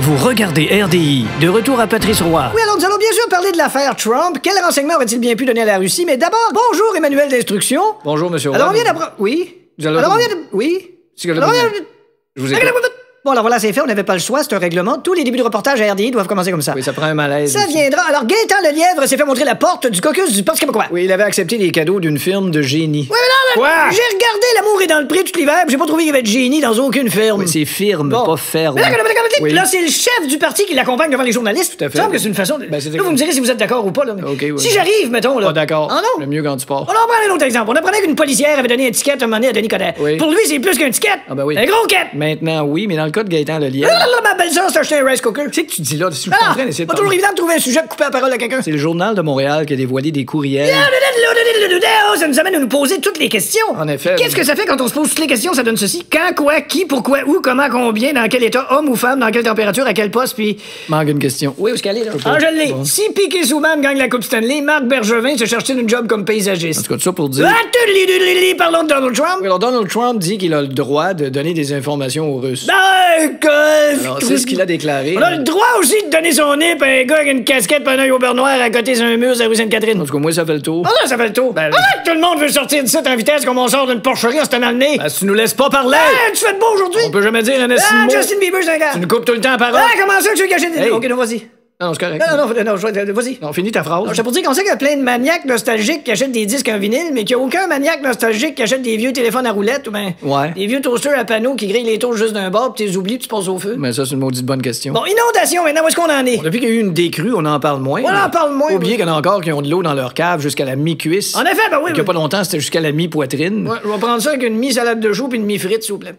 Vous regardez RDI. De retour à Patrice Roy. Oui, alors nous allons bien sûr parler de l'affaire Trump. Quel renseignement aurait-il bien pu donner à la Russie? Mais d'abord, bonjour, Emmanuel d'Instruction. Bonjour, monsieur Roy. Alors on vient d'apprendre... Oui? Alors on vient de... Oui? Alors on vient de... Je vous écoute. Bon, alors voilà, c'est fait, on n'avait pas le choix, c'est un règlement. Tous les débuts de reportage à RDI doivent commencer comme ça. Oui, ça prend un malaise. Ça aussi. viendra. Alors, Gaétan Lelièvre s'est fait montrer la porte du caucus du Parti québécois. Oui, il avait accepté des cadeaux d'une firme de génie. Oui, mais non, Quoi? j'ai regardé L'amour est dans le prix tout l'hiver, puis j'ai pas trouvé qu'il y avait de génie dans aucune firme. Oui, c'est firme, Bon. pas ferme. Mais Oui. là, c'est le chef du parti qui l'accompagne devant les journalistes. Tout à fait. Il me semble que c'est une façon de... Ben, c'est là, vous me direz si vous êtes d'accord ou pas. Là. OK, oui. Si j'arrive, mettons, là... Pas d'accord. Ah non? Le mieux quand tu pars. On en prend un autre exemple. On apprenait qu'une policière avait donné un ticket à un moment donné à Denis Coderre. Oui. Pour lui, c'est plus qu'un ticket. Ah ben oui. Un gros quête. Maintenant, oui, mais dans le cas de Gaétan Lelièvre... Ma belle-sœur s'est acheté un rice cooker. Tu sais que tu dis là, si je suis en train d'essayer de pas toujours parler. évident de trouver un sujet de couper la parole à quelqu'un. C'est le Journal de Montréal qui a dévoilé des courriels. Ça nous amène à nous poser toutes les questions. En effet. Qu'est-ce que ça fait quand on se pose toutes les questions? Ça donne ceci. Quand, quoi, qui, pourquoi, où, comment, combien, dans quel état, homme ou femme, dans quelle température, à quel poste, puis... Manque une question. Oui, où est-ce qu'elle est, là? pas. Ah, je l'ai. Bon. Si Piquet Souban gagne la Coupe Stanley, Marc Bergevin se cherche une job comme En paysagiste. tout cas, tout ça pour dire... Ah, parlons de Donald Trump. Oui, alors Donald Trump dit qu'il a le droit de donner des informations aux Russes. Alors, c'est ce qu'il a déclaré. On a le droit aussi de donner son nip à un gars avec une casquette pis un œil au beurre noir à côté sur un mur à rue Sainte-Catherine. En tout cas, moi, ça fait le tour. Ah non, ça fait le tour. Ben, Tout le monde veut sortir de ça en vitesse comme on sort d'une porcherie en se tenant le nez. Ben, si tu nous laisses pas parler! Tu fais de beau aujourd'hui. On peut jamais dire un estime mot. Justin Bieber, c'est un gars. Tu nous coupes tout le temps la parole. Comment ça que tu veux cacher des... Hey. Ok, non, vas-y. Non, c'est correct. Non, vas-y. Non, finis ta phrase. Je sais pour dire qu'on sait qu'il y a plein de maniaques nostalgiques qui achètent des disques en vinyle, mais qu'il n'y a aucun maniaque nostalgique qui achète des vieux téléphones à roulettes ou ben Ouais. des vieux toasters à panneaux qui grillent les toasts juste d'un bord, puis tu les oublies, tu passes au feu. Mais ça, c'est une maudite bonne question. Bon, inondation maintenant, où est-ce qu'on en est? Depuis qu'il y a eu une décrue, on en parle moins. On en parle moins, Faut oublier qu'il y en a encore qui ont de l'eau dans leur cave jusqu'à la mi-cuisse. En effet, ben oui. Il y a pas longtemps, c'était jusqu'à la mi-poitrine. Ouais, je vais prendre ça avec une mi-salade de choux puis une mi-frite, s'il vous plaît.